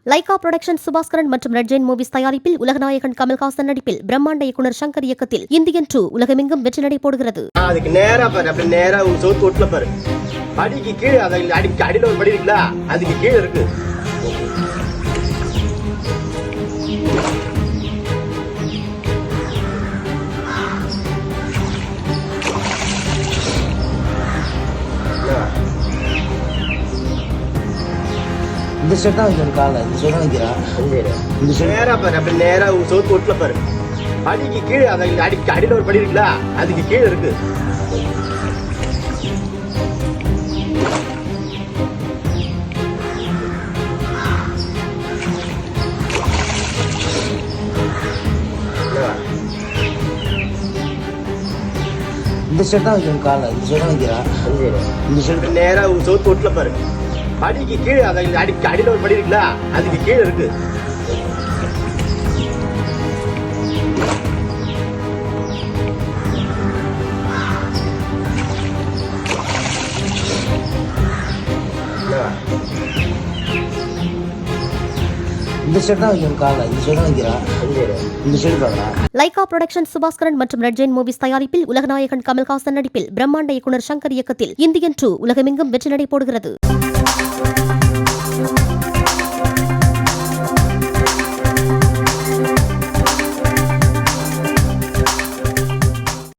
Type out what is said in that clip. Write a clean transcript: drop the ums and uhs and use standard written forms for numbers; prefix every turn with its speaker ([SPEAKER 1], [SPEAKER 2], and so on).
[SPEAKER 1] Lyca production Subaskaran மற்றும் red Jain movies தயாரிப்பில் உலகநாயகன் கமல்ஹாசன் நடிப்பில் பிரம்மாண்ட இயக்குனர் சங்கர் இயக்கத்தில் இந்தியன் 2 உலகமெங்கும் வெற்றி நடை போடுகிறது.
[SPEAKER 2] அதுக்கு நேரா பாரு, அப்படி நேரா உங்க சோத்து ஓட்டுல பாரு, படிக்கு கீழே அடியில ஒரு படி இருக்குல்ல, அதுக்கு கீழே இருக்கு.
[SPEAKER 3] இந்த செட் தான் வைக்கணும், காலை இந்த செட் தான் வைக்கிறா. இந்த செட்
[SPEAKER 2] நேரா பாரு, அப்படி நேரா உங்க சோத்து ஓட்டுல பாரு, படிக்கு கீழே அடியில ஒரு படி இருக்குல்ல, அதுக்கு கீழே இருக்கு.
[SPEAKER 3] இந்த செட் தான் வைக்கணும், காலை இந்த செட் தான் வைக்கிறா. இந்த செட்
[SPEAKER 2] நேரா உங்க சோத்து ஓட்டுல பாரு, படிக்கு கீழே அடியில ஒரு படி இருக்குல்ல, அதுக்கு கீழே இருக்கு.
[SPEAKER 3] இந்த செட் தான் வைக்கணும், காலை இந்த செட் தான் வைக்கிறா. இந்த செட் பாருடா.
[SPEAKER 1] லைகா புரொடக்ஷன் சுபாஸ்கரன் மற்றும் ரெட் ஜெயின் மூவிஸ் தயாரிப்பில் உலகநாயகன் கமல்ஹாசன் நடிப்பில் பிரம்மாண்ட இயக்குனர் சங்கர் இயக்கத்தில் இந்தியன் 2 உலகமெங்கும் வெற்றி நடை போடுகிறது.